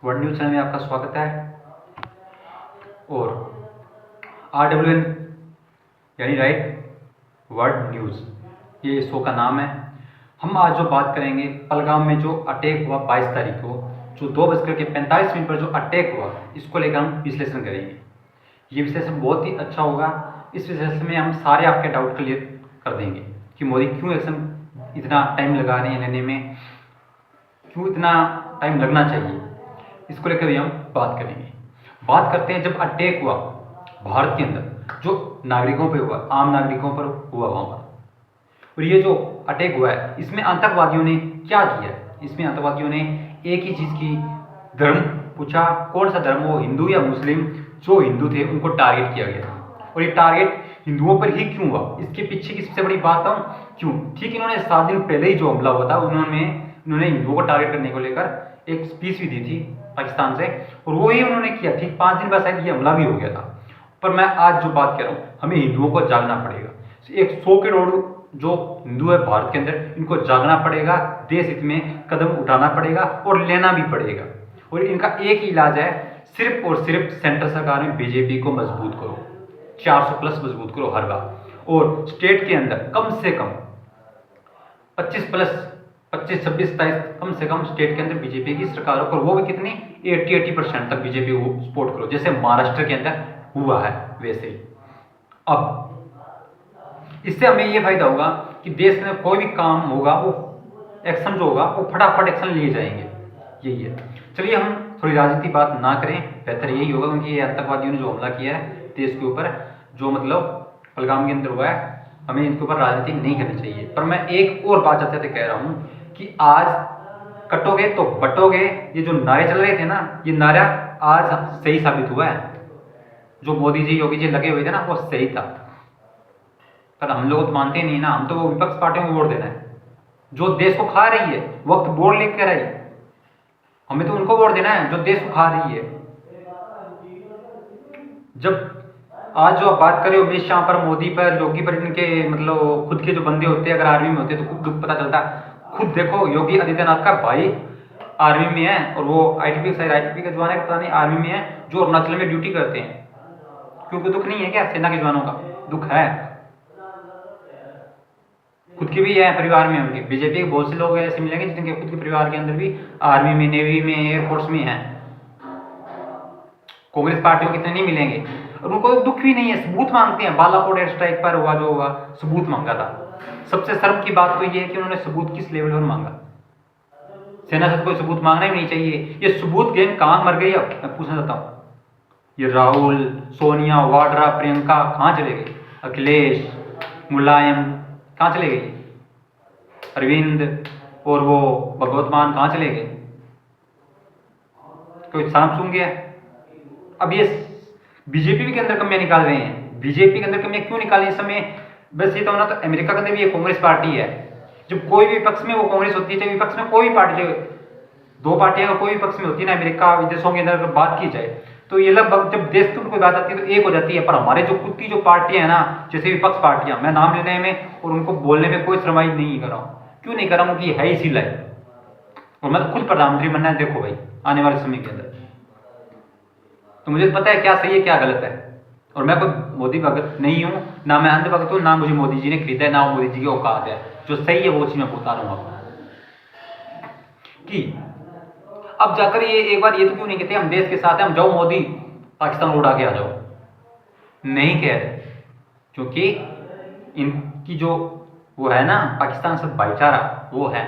World news channel में आपका स्वागत है। और RWN यानी राइट वर्ल्ड न्यूज़, ये शो का नाम है। हम आज जो बात करेंगे, पहलगाम में जो अटैक हुआ 22 तारीख को, जो 2:45 पर जो अटैक हुआ, इसको लेकर हम विश्लेषण करेंगे। ये विश्लेषण बहुत ही अच्छा होगा। इस विश्लेषण में हम सारे आपके डाउट क्लियर कर देंगे कि मोदी क्यों एक्शन इतना टाइम लगा रहे हैं लेने में, क्यों इतना टाइम लगना चाहिए, इसको लेकर भी हम बात करेंगे। बात करते हैं, जब अटैक हुआ भारत के अंदर, जो नागरिकों पे हुआ, आम नागरिकों पर हुआ वहाँ पर, और ये जो अटैक हुआ है, इसमें आतंकवादियों ने क्या किया है? इसमें आतंकवादियों ने एक ही चीज़ की, धर्म पूछा, कौन सा धर्म, वो हिंदू या मुस्लिम। जो हिंदू थे उनको टारगेट किया गया, और ये टारगेट हिंदुओं पर ही क्यों हुआ, इसके पीछे की सबसे बड़ी बात है क्यों। ठीक, इन्होंने 7 दिन पहले ही जो हमला हुआ था, उन्होंने हिंदुओं को टारगेट करने को लेकर एक स्पीच भी दी थी पाकिस्तान से, और वो ही उन्होंने किया। ठीक 5 दिन बाद शायद ये हमला भी हो गया था। पर मैं आज जो बात कर रहा हूँ, हमें हिंदुओं को जागना पड़ेगा। 100 करोड़ जो हिंदू है भारत के अंदर, इनको जागना पड़ेगा, देश हित में कदम उठाना पड़ेगा और लेना भी पड़ेगा। और इनका एक ही इलाज है, सिर्फ और सिर्फ सेंटर सरकार में बीजेपी को मजबूत करो, 400 प्लस मजबूत करो हर बार, और स्टेट के अंदर कम से कम 25 प्लस 25, 26, 27 कम से कम स्टेट के अंदर बीजेपी की सरकार हो, और वो भी कितनी 80% तक बीजेपी को सपोर्ट करो, जैसे महाराष्ट्र के अंदर हुआ है वैसे ही। अब इससे हमें ये फायदा होगा कि देश में कोई भी काम होगा, वो एक्शन जो होगा वो फटाफट एक्शन लिए जाएंगे। यही है। चलिए हम थोड़ी राजनीति बात ना करें, बेहतर यही होगा, क्योंकि ये आतंकवादियों ने जो हमला किया है देश के ऊपर, जो मतलब पहलगाम के अंदर हुआ है, हमें इनके ऊपर राजनीति नहीं करनी चाहिए। पर मैं एक और बात चाहते थे, कह रहा हूँ कि आज कटोगे तो बटोगे, ये जो नारे चल रहे थे ना, ये नारा आज सही साबित हुआ है। जो मोदी जी, योगी जी लगे हुए थे ना, वो सही था। पर हम लोग तो मानते नहीं ना, हम तो वो विपक्ष पार्टियों को वोट देना है जो देश को खा रही है, वक्त वोट लेकर आई। हमें तो उनको वोट देना है जो देश को खा रही है। जब आज जो आप बात करें अमित शाह पर, मोदी पर, योगी पर, इनके मतलब खुद के जो बंदे होते हैं, अगर आर्मी में होते तो खूब दुख पता चलता। खुद देखो, योगी आदित्यनाथ का भाई आर्मी में है, और वो आईटीबी का जवान है, पता नहीं आर्मी में है, जो अरुणाचल में ड्यूटी करते हैं। क्योंकि दुख नहीं है क्या सेना के जवानों का? दुख है, खुद के भी है परिवार में उनके। बीजेपी के बहुत से लोग ऐसे मिलेंगे जिनके खुद के परिवार के अंदर भी आर्मी में, नेवी में, एयरफोर्स में है। कांग्रेस पार्टियों कितने नहीं मिलेंगे, और उनको दुख भी नहीं है, सबूत मांगते हैं। बालाकोट एयर स्ट्राइक पर हुआ जो हुआ, सबूत मांगा था। सबसे शर्म की बात तो ये है कि उन्होंने सबूत किस लेवल पर मांगा। सेना से कोई सबूत मांगना ही नहीं चाहिए। ये सबूत गैंग कहां मर गई? अब मैं पूछना चाहता हूं, ये राहुल, सोनिया, वाड्रा, प्रियंका कहां चले गए? अखिलेश, मुलायम कहां चले गए? अरविंद और वो भगवत मान कहां चले गए? कोई सांप सूंघ गया? अब ये बीजेपी के अंदर कमियां निकाल रहे हैं। बीजेपी के अंदर कमियां क्यों निकाली इस समय? बस ये तो ना, तो अमेरिका के अंदर भी ये कांग्रेस पार्टी है। जब कोई भी विपक्ष में वो कांग्रेस होती है, चाहे विपक्ष में कोई भी पार्टी, 2 पार्टियां अगर कोई विपक्ष में होती है ना, अमेरिका विदेशों के अंदर अगर बात की जाए, तो ये लगभग जब देश की कोई बात आती है तो एक हो जाती है। पर हमारे जो खुद की जो पार्टियां है ना, जैसे विपक्ष पार्टियां, मैं नाम लेने में और उनको बोलने में कोई शर्माई नहीं कर रहा हूं। क्यों नहीं कर रहा हूं? कि है इसी लाइफ, और मैं तो खुद प्रधानमंत्री बनना है। देखो भाई, आने वाले समय के अंदर तो मुझे पता है क्या सही है क्या गलत है, और मैं कोई मोदी भगत नहीं हूं, ना मैं अंधभक्त हूं, ना मुझे मोदी जी ने खरीदा है, ना मोदी जी की औकात है। जो सही है वो चीज मैं बता रहा हूं कि अब जाकर ये एक बार ये तो क्यों नहीं कहते हम देश के साथ हैं, हम जाओ मोदी पाकिस्तान उड़ा के आ जाओ, नहीं कह रहे, क्योंकि इनकी जो वो है ना पाकिस्तान से भाईचारा वो है।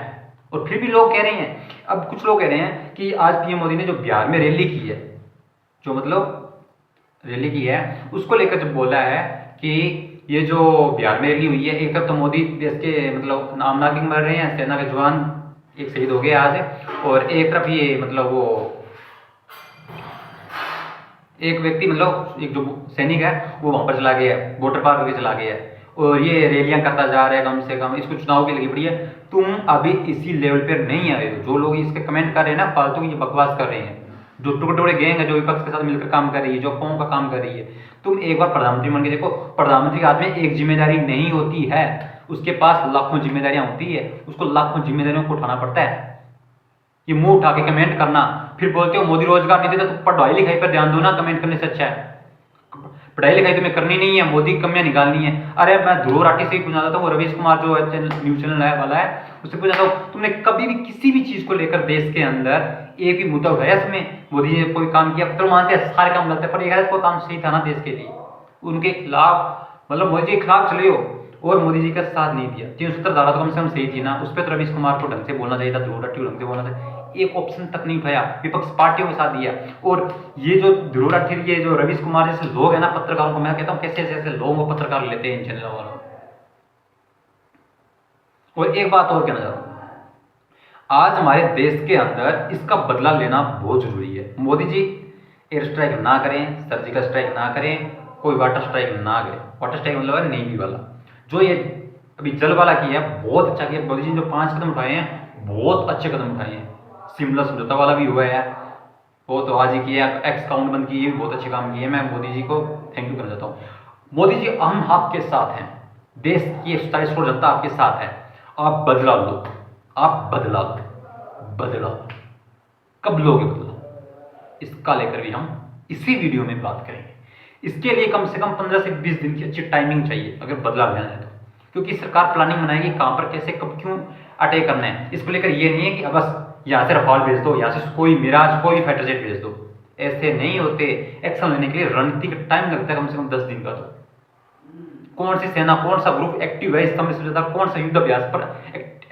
और फिर भी लोग कह रहे हैं, अब कुछ लोग कह रहे हैं कि आज पीएम मोदी ने जो बिहार में रैली की है, जो मतलब रैली की है, उसको लेकर जब बोला है कि ये जो बिहार में रैली हुई है, एक तरफ तो मोदी देश के मतलब आम नागरिक मर रहे हैं, सेना के जवान एक शहीद हो गए आज, और एक तरफ ये मतलब वो एक व्यक्ति मतलब एक जो सैनिक है वो वहां पर चला गया, बॉर्डर पार करके चला गया, और ये रैलियां करता जा रहा है। कम से कम इसको चुनाव की लगी पड़ी है। तुम अभी इसी लेवल पर नहीं आए हो। जो लोग इसके कमेंट कर रहे हैं ना, फालतू की बकवास कर रहे हैं, जो टुकड़े गैंग है जो विपक्ष के साथ मिलकर काम कर रही है, जो अफवाहों का काम कर रही है, तुम एक बार प्रधानमंत्री बन के देखो। प्रधानमंत्री के हाथ में एक जिम्मेदारी नहीं होती है, उसके पास लाखों जिम्मेदारियां होती है, उसको लाखों जिम्मेदारियों को उठाना पड़ता है। ये मुंह उठा के कमेंट करना, फिर बोलते हो मोदी रोजगार नहीं देता, तो पढ़ाई लिखाई पर ध्यान दो ना, कमेंट करने से अच्छा है। पढ़ाई लिखाई तुम्हें करनी नहीं है, मोदी की कमियां निकालनी है। अरे मैं ध्रुव राठी से ही पूछना चाहता हूँ, रवीश कुमार जो है न्यूज चैनल वाला है, उससे पूछना चाहता हूँ, तुमने कभी भी किसी भी चीज को लेकर देश के अंदर एक भी मुद्दा उठाया इसमें मोदी ने कोई काम किया? तो मानते हैं सारे काम गलत है, पर एक कोई काम सही था ना देश के लिए, उनके खिलाफ मतलब मोदी जी के खिलाफ चले हो और मोदी जी का साथ नहीं दिया। 370 धारा तो कम से कम सही थी ना, उस पर तो रवीश कुमार को ढंग से बोलना चाहिए था, ध्रुव राठी को ढंग से बोलना चाहिए। एक ऑप्शन तक नहीं उठाया, विपक्ष पार्टियों के साथ दिया। और ये जो ध्रुव राठी, ये जो रवीश कुमार जैसे लोग हैं ना, पत्रकारों को मैं कहता हूँ कैसे ऐसे लोगों को पत्रकार लेते हैं इन चैनलों वालों। और एक बात और कहना चाहता हूँ, आज हमारे देश के अंदर इसका बदला लेना बहुत जरूरी है। मोदी जी एयर स्ट्राइक ना करें, सर्जिकल स्ट्राइक ना करें, कोई वाटर स्ट्राइक ना करें। वाटर स्ट्राइक मतलब है नेवी वाला, जो ये अभी जल वाला किया है बहुत अच्छा किया। मोदी जी ने जो 5 कदम उठाए हैं बहुत अच्छे कदम उठाए हैं। शिमला समझौता वाला भी हुआ है, वो तो आज ही किया। एक्स काउंट बंद की, बहुत अच्छे काम किए। मैं मोदी जी को थैंक यू करना चाहता हूँ। मोदी जी हम आपके साथ हैं, देश की 47 करोड़ जनता आपके साथ है। आप बदला लो, आप बदला बदला कब लोगे बदला, इसका लेकर भी हम इसी वीडियो में बात करेंगे। इसके लिए कम से कम 15 से 20 दिन की अच्छी टाइमिंग चाहिए अगर बदलाव लेना है तो, क्योंकि सरकार प्लानिंग बनाएगी कहां पर कैसे कब क्यों अटैक करना है। इसको लेकर ये नहीं है कि बस यहां से रफाल भेज दो, यहां से कोई मिराज कोई फाइटर जेट भेज दो, ऐसे नहीं होते। एक्शन लेने के लिए रणनीति का टाइम लगता है कम से कम 10 दिन का। तो कौन सी सेना, कौन सा ग्रुप एक्टिव है, इसका में ज्यादा कौन सा युद्ध अभ्यास पर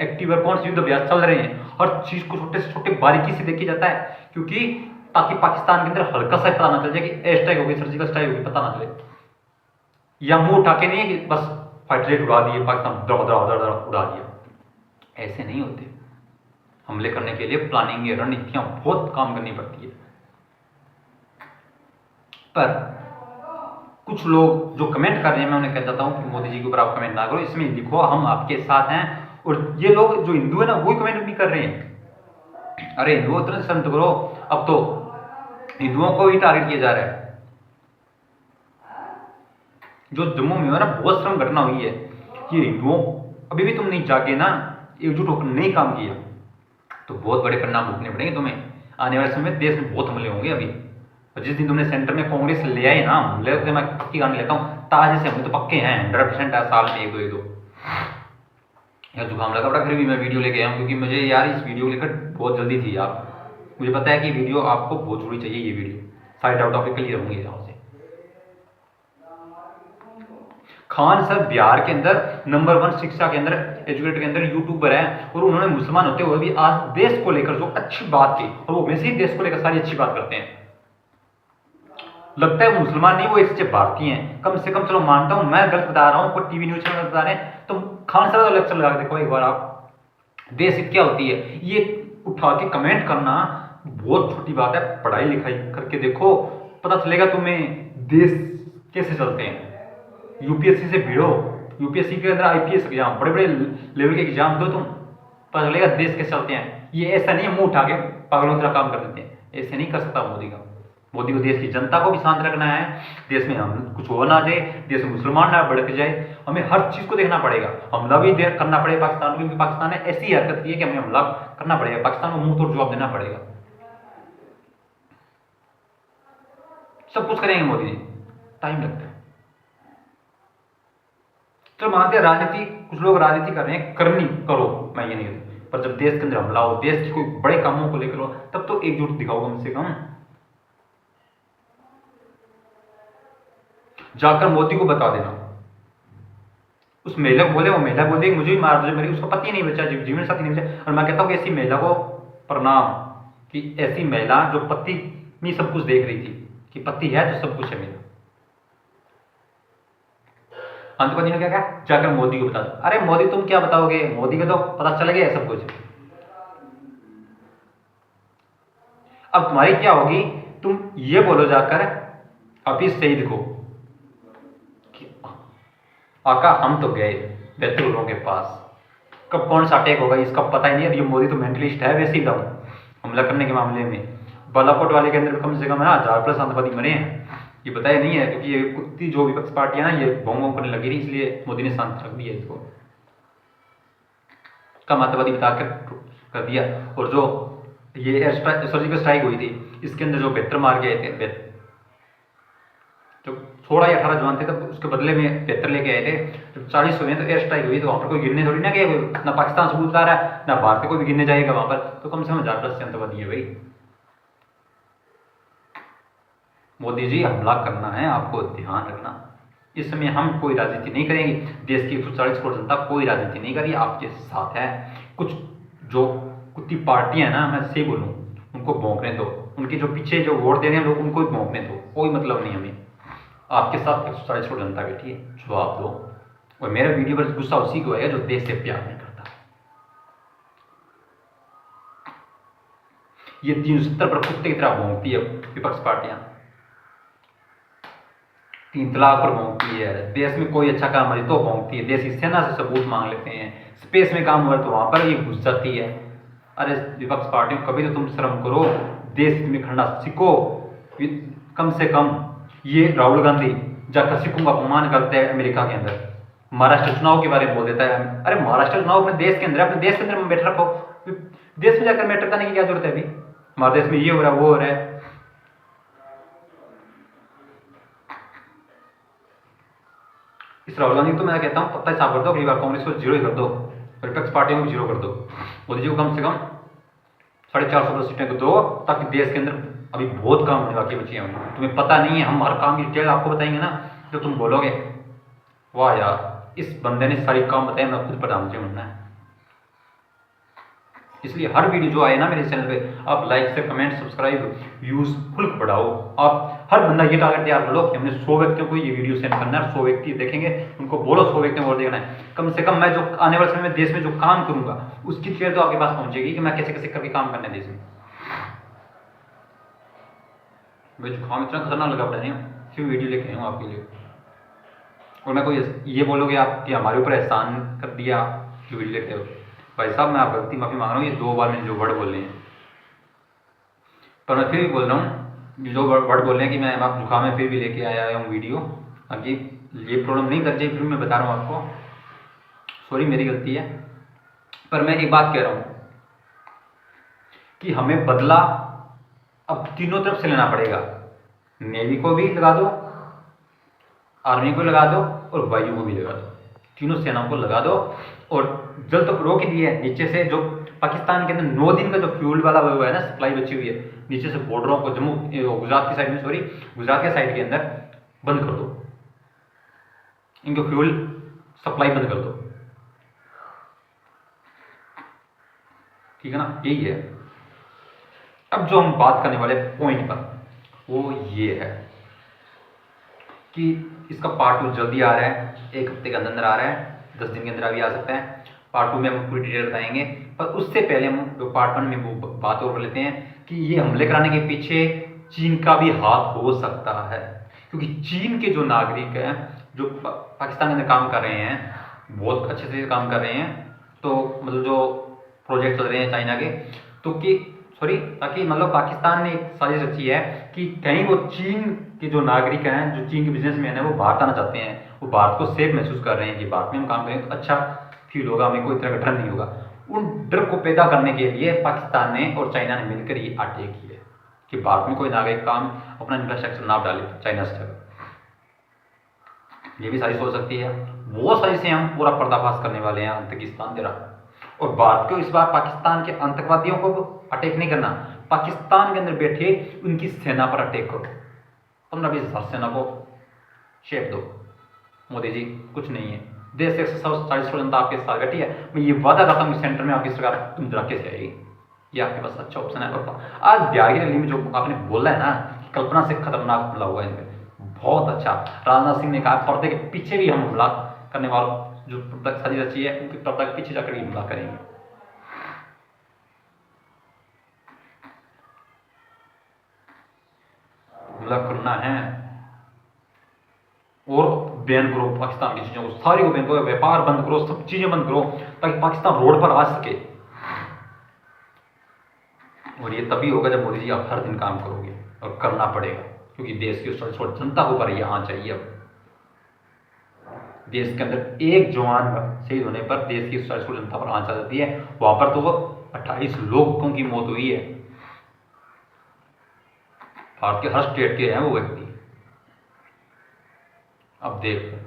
एक्टिव है, कौन से युद्ध अभ्यास चल रहे हैं, हर चीज को छोटे से छोटे बारीकी से देखी जाता है। क्योंकि ताकि पाकिस्तान के अंदर हल्का सा पता ना चल जाए कि एयर स्ट्राइक होगी, सर्जिकल स्ट्राइक होगी, पता ना चले। या मुंह उठा के नहीं है कि बस फाइटर जेट उड़ा दिए, पाकिस्तान उड़ा दिया, ऐसे नहीं होते। हमले करने के लिए प्लानिंग या रणनीतियां बहुत काम करनी पड़ती है। पर कुछ लोग जो कमेंट कर रहे हैं, मैं उन्हें कह देता हूं कि मोदी जी के ऊपर आप कमेंट ना करो, इसमें लिखो हम आपके साथ हैं। और ये लोग जो हिंदू है ना, वही कमेंट भी कर रहे हैं। अरे हिंदुओं तुरंत संत करो, अब तो हिंदुओं को ही टारगेट किया जा रहा है। जो जम्मू में ना बहुत श्रम घटना हुई है, ये हिंदुओं अभी भी तुम नहीं जागे ना, एकजुट होकर नहीं काम किया तो बहुत बड़े परिणाम भुगतने पड़ेंगे तुम्हें। आने वाले समय में देश में बहुत हमले होंगे अभी। और जिस दिन तुमने सेंटर में कांग्रेस ले आए ना, हमले होते मैं पक्की गाने लेता हूँ, ताजे से हमले तो पक्के हैं 100% है, साल में एक दो यार जुकाम लगा पड़ा। फिर भी मैं वीडियो लेके आया हूँ क्योंकि मुझे यार इस वीडियो को लेकर बहुत जल्दी थी यार। मुझे पता है कि वीडियो आपको बहुत जरूरी चाहिए, ये वीडियो सारे डाउट टॉपिक क्लियर होंगे यहाँ से। खान सर बिहार के अंदर नंबर 1 शिक्षा के अंदर, एजुकेटर के अंदर यूट्यूबर है, और उन्होंने मुसलमान होते हुए भी आज देश को लेकर जो अच्छी बात की, और वो वैसे ही देश को लेकर सारी अच्छी बात करते हैं। लगता है वो मुसलमान नहीं, वो एक सच्चे भारतीय हैं कम से कम। चलो मानता हूं मैं गलत बता रहा हूं, कोई टीवी न्यूज चैनल बता रहे हैं, तो खान सर का लेक्चर लगा के देखो एक बार आप। देश क्या होती है ये उठा के कमेंट करना बहुत छोटी बात है। पढ़ाई लिखाई करके देखो, पता चलेगा तुम्हें देश कैसे चलते हैं। यूपीएससी से भिड़ो, यूपीएससी के अंदर आईपीएस एग्जाम, बड़े बड़े लेवल के एग्जाम दो, तुम पता चलेगा देश कैसे चलते हैं। ये ऐसा नहीं है मुंह उठा के पागलों की तरह काम कर देते हैं, ऐसे नहीं कर सकता मोदी का। मोदी को देश की जनता को भी शांत रखना है, देश में हम कुछ हो ना जाए, देश में मुसलमान ना भड़क जाए, हमें हर चीज को देखना पड़ेगा। हमला भी करना पड़ेगा पाकिस्तान को, क्योंकि पाकिस्तान ने ऐसी हरकत की है कि हमें हमला करना पड़ेगा, पाकिस्तान को मुंह तोड़ जवाब देना पड़ेगा। सब कुछ करेंगे मोदी जी, टाइम लगता है। तो मानते हैं राजनीति, कुछ लोग राजनीति कर रहे हैं, करनी करो, मैं ये नहीं कहता, पर जब देश के अंदर हमला हो, देश के कोई बड़े कामों को लेकर हो, तब तो एकजुट दिखाओ कम से कम। जाकर मोदी को बता देना, उस महिला को बोले, वो महिला बोले मुझे भी मार दो, मेरी उसका पति नहीं बचा, जीवन साथी नहीं बचा। और मैं कहता हूं कि ऐसी महिला को प्रणाम, कि ऐसी महिला जो पति में सब कुछ देख रही थी कि पति है तो सब कुछ है मेरा। अंतपति ने क्या कहा, जाकर मोदी को बता दो। अरे मोदी तुम क्या बताओगे, मोदी को तो पता चल गया सब कुछ। अब तुम्हारी क्या होगी, तुम ये बोलो जाकर हफीज सईद को, आका हम तो गए बैतूलों के पास, कब कौन सा अटैक होगा इसका पता ही नहीं है। ये मोदी तो मेंटलिस्ट है वैसे ही डाउन हमला करने के मामले में। बालाकोट वाले के अंदर कम से कम ना 1000+ आतंकवादी मरे हैं, ये बताया नहीं है, क्योंकि ये कुत्ती जो विपक्ष पार्टी है ना, ये भोंग करने लगी थी, इसलिए मोदी ने शांत रख दिया इसको, कम आतंकवादी बताकर कर दिया। और जो ये एयर सर्जिकल स्ट्राइक हुई थी, इसके अंदर जो 72 मार के आए थे, जो 16 या 18 जवान थे तब उसके बदले में 73 लेके आए थे। जब 40 हुए तो एयर स्ट्राइक हुई तो वहाँ पर कोई गिरने थोड़ी ना गया, कोई ना पाकिस्तान सबूत आ रहा है ना भारत कोई भी गिरने जाएगा वहाँ पर, तो कम से कम 1000+ से आतंकवादी है भाई। मोदी जी, हमला करना है आपको ध्यान रखना। इस समय हम कोई राजनीति नहीं करेंगे, देश की 140 करोड़ जनता कोई राजनीति नहीं करी, आपके साथ है। कुछ जो कुत्ती पार्टियां हैं ना, मैं सही बोलूँ, उनको भौंकने दो, उनके जो पीछे जो वोट दे रहे हैं लोग उनको भी भौंकने दो, कोई मतलब नहीं हमें। आपके साथ 140 करोड़ जनता बैठी है, जवाब दो। और मेरा वीडियो पर गुस्सा उसी को है जो देश से प्यार नहीं करता। ये 370 पर कुत्ते की तरह भौंकती है विपक्ष पार्टियां, 3 तलाक पर भौंकती है, देश में कोई अच्छा काम है तो भौंकती है, देश की सेना से सबूत मांग लेते हैं, स्पेस में काम हुआ तो वहां पर ये घुस जाती है। अरे विपक्ष पार्टियों, कभी तो तुम शर्म करो, देश में खड़ना सीखो। कम से कम ये राहुल गांधी जाकर सिखों का अपमान करते हैं अमेरिका के अंदर, महाराष्ट्र चुनाव के बारे में बोल देता है। अरे महाराष्ट्र चुनाव अपने देश के अंदर, अपने देश के अंदर मैटर रखो, देश में जाकर मैटर करने की क्या जरूरत है? अभी हमारे देश में ये हो रहा है, वो हो रहा है। इस राहुल गांधी तो मैं कहता हूँ पत्ता ही साफ कर दो, अगली बार कांग्रेस को 0 ही कर दो, विपक्ष पार्टियों को 0 कर दो, मोदी जी को कम से कम 450 सीटें को दो, ताकि देश के अंदर अभी बहुत काम होने बाकी बची हैं। तुम्हें पता नहीं है, हम हर काम की डिटेल आपको बताएंगे ना, जो तुम बोलोगे वाह यार इस बंदे ने सारी काम बताए, मैं खुद प्रधानमंत्री बनना है। इसलिए हर वीडियो जो आए ना मेरे चैनल पे, आप लाइक से कमेंट सब्सक्राइब यूजफुल बढ़ाओ। आप हर बंदा ये टारगेट तैयार कर लो कि हमने 100 व्यक्तियों को ये वीडियो सेंड करना है, 100 व्यक्ति देखेंगे, उनको बोलो 100 व्यक्तियों को देखना है। कम से कम मैं जो आने वाले समय में देश में जो काम करूंगा उसकी डिटेल तो आपके पास पहुंचेगी कि मैं कैसे कैसे करके काम करना है देश में। भाई जुकाम इतना खतरनाक लगा पड़ा नहीं, फिर वीडियो लेके आऊँ आपके लिए। और मैं कोई ये बोलोगे आप कि हमारे ऊपर एहसान कर दिया जो वीडियो लेते हो, भाई साहब मैं आप गलती माफ़ी मांग रहा हूँ, ये 2 बार मैंने जो वर्ड बोले हैं, पर मैं फिर भी बोल रहा हूँ, जो वर्ड बोल रहे हैं कि मैं आप जुकाम में फिर भी लेके आया हूँ वीडियो, ताकि ये प्रॉब्लम नहीं कर जाए, फिर मैं बता रहा हूँ आपको, सॉरी मेरी गलती है। पर मैं एक बात कह रहा हूँ कि हमें बदला अब तीनों तरफ से लेना पड़ेगा, नेवी को भी लगा दो, आर्मी को लगा दो और वायु को भी लगा दो, तीनों सेनाओं को लगा दो। और जल तो रोक ही दिए, नीचे से जो पाकिस्तान के अंदर 9 दिन का जो फ्यूल वाला वो है ना सप्लाई बची हुई है, नीचे से बॉर्डरों को जम्मू गुजरात की साइड में, सॉरी गुजरात के साइड के अंदर बंद कर दो, इनको फ्यूल सप्लाई बंद कर दो, ठीक है ना, यही है। अब जो हम बात करने वाले पॉइंट पर वो ये है कि इसका पार्ट 2 जल्दी आ रहा है, 1 हफ्ते के अंदर आ रहा है, 10 दिन के अंदर भी आ सकता है। पार्ट 2 में हम पूरी डिटेल बताएंगे, पर उससे पहले हम पार्ट 1 में वो बात और कर लेते हैं कि ये हमले कराने के पीछे चीन का भी हाथ हो सकता है, क्योंकि चीन के जो नागरिक हैं जो पाकिस्तान के अंदर काम कर रहे हैं, बहुत अच्छे से काम कर रहे हैं, तो मतलब जो प्रोजेक्ट चल रहे हैं चाइना के, तो कि सॉरी ताकि मतलब पाकिस्तान ने एक साजिश रची है कि कहीं वो चीन के जो नागरिक हैं, जो चीन के बिजनेसमैन हैं, वो भारत आना चाहते हैं, वो भारत को सेफ महसूस कर रहे हैं कि भारत में हम काम करें तो अच्छा फील होगा, हमें कोई तरह का डर नहीं होगा। उन डर को पैदा करने के लिए पाकिस्तान ने और चाइना ने मिलकर ये अटैक किया कि भारत में कोई नागरिक काम अपना इंफ्रास्ट्रक्चर ना डाले चाइना से। ये भी साजिश हो सकती है, वो साजिशें हम पूरा पर्दाफाश करने वाले हैं आतंकिस्तान तेरा। और भारत को इस बार पाकिस्तान के आतंकवादियों को अटैक नहीं करना, पाकिस्तान के अंदर बैठे उनकी सेना पर अटैक करो, 15-20 सेना को शेप दो। मोदी जी कुछ नहीं है, देश से 140 जनता आपके साथ बैठी है, मैं ये वादा करता हूँ सेंटर में आपकी सरकार तुम धड़के से आएगी, ये आपके पास अच्छा ऑप्शन है। और आज बिहार की रैली में जो आपने बोला है ना, कल्पना से खतरनाक हमला हुआ है, बहुत अच्छा। राजनाथ सिंह ने कहा पर्दे के पीछे भी हम हमला करने वालों जो साजिश रची है उनके पर्दा के पीछे जाकर भी हमला करेंगे। हमला करना है और बैन करो पाकिस्तान की चीजों को, सारी को बैन करो, व्यापार बंद करो, सब चीजें बंद करो, ताकि पाकिस्तान रोड पर आ सके। और ये तभी होगा जब मोदी जी आप हर दिन काम करोगे, और करना पड़ेगा, क्योंकि देश की छोटी जनता को ऊपर यहाँ चाहिए। अब देश के अंदर एक जवान शहीद होने पर देश की 140 करोड़ जनता पर आंच आ जाती है, वहां पर तो वो 28 लोगों की मौत हुई है। भारत के हर स्टेट के हैं वो व्यक्ति। अब देखो,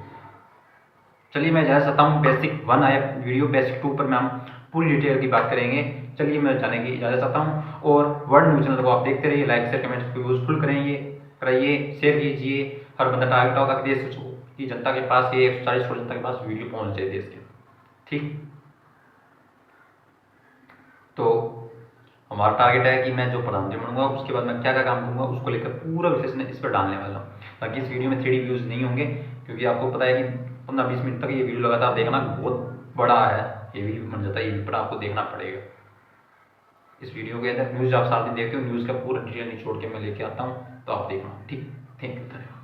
चलिए मैं जहाँ चाहता हूँ बेसिक 1 आया वीडियो, बेसिक 2 पर मैं हम पूरी डिटेल की बात करेंगे। चलिए मैं जाने की इजाज़त चाहता हूँ, और वर्ल्ड न्यूज़ चैनल को आप देखते रहिए, लाइक शेयर कमेंट्स को यूजफुल कराइए, शेयर कीजिए। हर बंदा टारगेट होगा कि देश की जनता के पास, ये 140 करोड़ जनता के पास वीडियो पहुँच जाए देश के। ठीक, तो हमारा टारगेट है कि मैं जो प्रधानमंत्री बनूंगा उसके बाद मैं क्या क्या काम करूंगा उसको लेकर पूरा विश्लेषण इस पर डालने वाला हूँ, ताकि इस वीडियो में 3D व्यूज़ नहीं होंगे, क्योंकि आपको पता है कि 15-20 मिनट तक ये वीडियो लगातार देखना बहुत बड़ा है, ये भी बन जाता है, ये पर आपको देखना पड़ेगा। इस वीडियो के अंदर न्यूज़ आप साथ में देखते हो, न्यूज़ का पूरा डिटेल निचोड़ के मैं लेके आता हूँ, तो आप देखना। ठीक, थैंक यू, धन्यवाद।